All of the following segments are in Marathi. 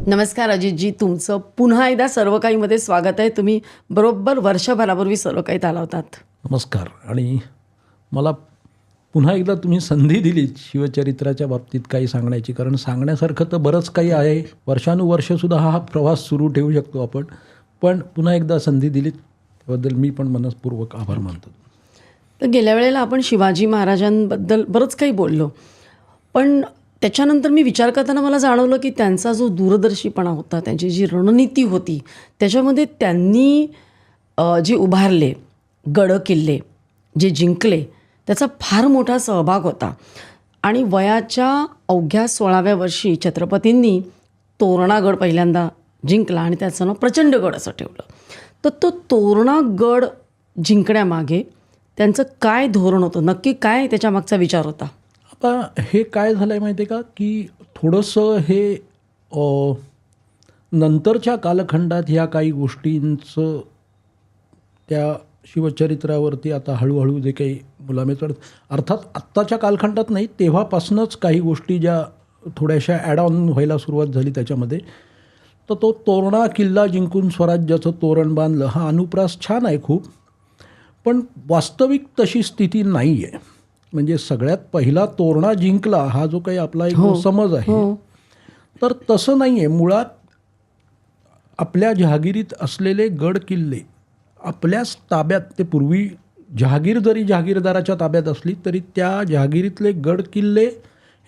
नमस्कार अजितजी, तुमचं पुन्हा एकदा सर्व काहीमध्ये स्वागत आहे. तुम्ही बरोबर वर्षभरापूर्वी सर्व काहीत आला होतात. नमस्कार. आणि मला पुन्हा एकदा तुम्ही संधी दिलीत शिवचरित्राच्या बाबतीत काही सांगण्याची, कारण सांगण्यासारखं तर बरंच काही आहे. वर्षानुवर्षसुद्धा हा प्रवास सुरू ठेवू शकतो आपण, पण पुन्हा एकदा संधी दिलीत त्याबद्दल मी पण मनःपूर्वक आभार मानतो. तर गेल्या वेळेला आपण शिवाजी महाराजांबद्दल बरंच काही बोललो, पण त्याच्यानंतर मी विचार करताना मला जाणवलं की त्यांचा जो दूरदर्शीपणा होता, त्यांची जी रणनीती होती, त्याच्यामध्ये त्यांनी जे उभारले गड किल्ले, जे जिंकले, त्याचा फार मोठा सहभाग होता. आणि वयाच्या अवघ्या 16व्या वर्षी छत्रपतींनी तोरणा गड पहिल्यांदा जिंकला आणि त्याचं नाव प्रचंडगड असं ठेवलं. तर तो तोरणा गड जिंकण्यामागे त्यांचं काय धोरण होतं, नक्की काय त्याच्यामागचा विचार होता? आता हे काय झालं आहे माहिती आहे का, की थोडंसं हे नंतरच्या कालखंडात ह्या काही गोष्टींचं त्या शिवचरित्रावरती आता हळूहळू जे काही मुलामे चढत, अर्थात आत्ताच्या कालखंडात नाही, तेव्हापासूनच काही गोष्टी ज्या थोड्याशा ॲड ऑन व्हायला सुरुवात झाली त्याच्यामध्ये. तर तो तोरणा किल्ला जिंकून स्वराज्याचं तोरण बांधलं हा अनुप्रास छान आहे खूप, पण वास्तविक तशी स्थिती नाही आहे. म्हणजे सगळ्यात पहिला तोरणा जिंकला हा जो काही आपला एक समज आहे, तर तसं नाही आहे. मुळात आपल्या जहागिरीत असलेले गड किल्ले आपल्याच ताब्यात, ते पूर्वी जहागीर जरी जहागीरदाराच्या ताब्यात असली तरी त्या जहागिरीतले गड किल्ले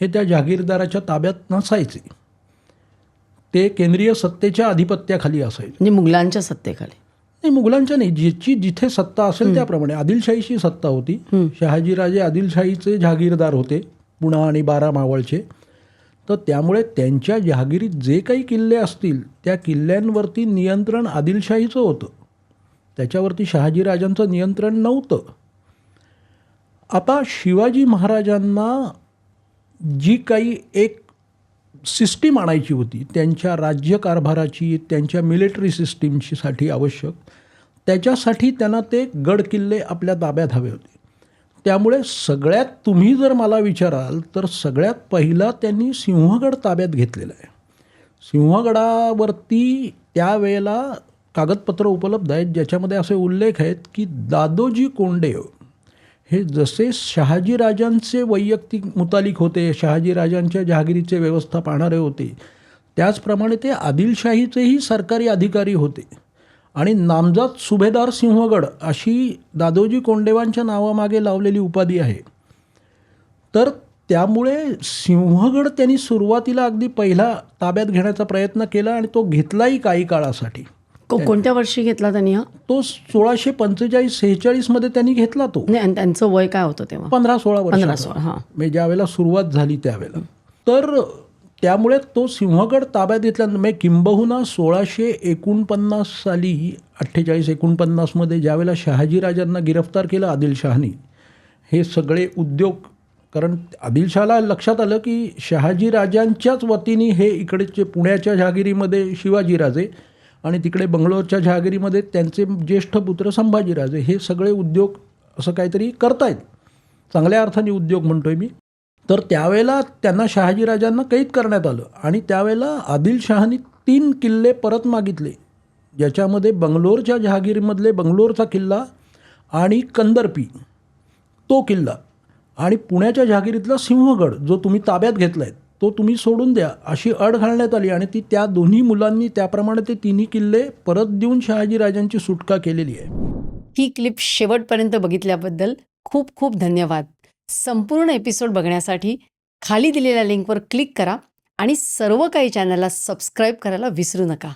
हे त्या जहागीरदाराच्या ताब्यात नसायचे, ते केंद्रीय सत्तेच्या अधिपत्याखाली असायचे. म्हणजे मुघलांच्या सत्तेखाली? नाही, मुघलांच्या नाही, ज्याची जिथे सत्ता असेल त्याप्रमाणे. आदिलशाहीची सत्ता होती. शहाजीराजे आदिलशाहीचे जहागीरदार होते, पुणा आणि बारा मावळचे. तर त्यामुळे त्यांच्या जहागिरीत जे काही किल्ले असतील त्या किल्ल्यांवरती नियंत्रण आदिलशाहीचं होतं, त्याच्यावरती शहाजीराजांचं नियंत्रण नव्हतं. आता शिवाजी महाराजांना जी काही एक सिस्टीम आणायची होती त्यांच्या राज्यकारभाराची, त्यांच्या मिलिटरी सिस्टीमची साठी आवश्यक, त्याच्यासाठी त्यांना ते गड किल्ले आपल्या ताब्यात हवे होते. त्यामुळे सगळ्यात, तुम्ही जर मला विचाराल तर सगळ्यात पहिला त्यांनी सिंहगड ताब्यात घेतलेला आहे. सिंहगडावरती त्यावेळेला कागदपत्र उपलब्ध आहेत ज्याच्यामध्ये असे उल्लेख आहेत की दादोजी कोंडदेव हे जसे शहाजीराजांचे वैयक्तिक मुतालिक होते, शहाजीराजांच्या जहागिरीचे व्यवस्था पाहणारे होते, त्याचप्रमाणे ते आदिलशाहीचेही सरकारी अधिकारी होते. आणि नामजात सुभेदार सिंहगड अशी दादोजी कोंडदेवांच्या नावामागे लावलेली उपाधी आहे. तर त्यामुळे सिंहगड त्यांनी सुरुवातीला अगदी पहिला ताब्यात घेण्याचा प्रयत्न केला आणि तो घेतलाही काही काळासाठी. कोणत्या वर्षी घेतला त्यांनी हा? तो 1645-46 मध्ये त्यांनी घेतला तो. नाही, आणि त्यांचं वय काय होतं तेव्हा? 15-16 वर्ष. 15-16. हां, म्हणजे ज्यावेळेला सुरुवात झाली त्यावेळेला. तर त्यामुळे तो सिंहगड ताब्यात घेतल्यानंतर म्हणजे किंबहुना 1649 साली 48-49 मध्ये ज्यावेळेला शहाजीराजांना गिरफ्तार केलं आदिलशहानी, हे सगळे उद्योग, कारण आदिलशहाला लक्षात आलं की शहाजीराजांच्याच वतीने हे इकडेचे पुण्याच्या जहागिरीमध्ये शिवाजीराजे आणि तिकडे बंगलोरच्या जहागिरीमध्ये त्यांचे ज्येष्ठ पुत्र संभाजीराजे हे सगळे उद्योग असं काहीतरी करतायत, चांगल्या अर्थाने उद्योग म्हणतोय मी. तर त्यावेळेला त्यांना शहाजीराजांना कैद करण्यात आलं आणि त्यावेळेला आदिलशहानी 3 किल्ले परत मागितले, ज्याच्यामध्ये बंगलोरच्या जहागिरीमधले बंगलोरचा किल्ला आणि कंदरपी तो किल्ला आणि पुण्याच्या जहागिरीतला सिंहगड जो तुम्ही ताब्यात घेतला आहे तो तुम्ही सोडून द्या, अशी अट घालण्यात आली. आणि ती त्या दोन्ही मुलांनी त्याप्रमाणे ते 3 किल्ले परत देऊन शहाजीराजांची सुटका केलेली आहे. ही क्लिप शेवटपर्यंत बघितल्याबद्दल खूप खूप धन्यवाद. संपूर्ण एपिसोड बघण्यासाठी खाली दिलेल्या लिंकवर क्लिक करा आणि सर्व काही चॅनलला सबस्क्राईब करायला विसरू नका.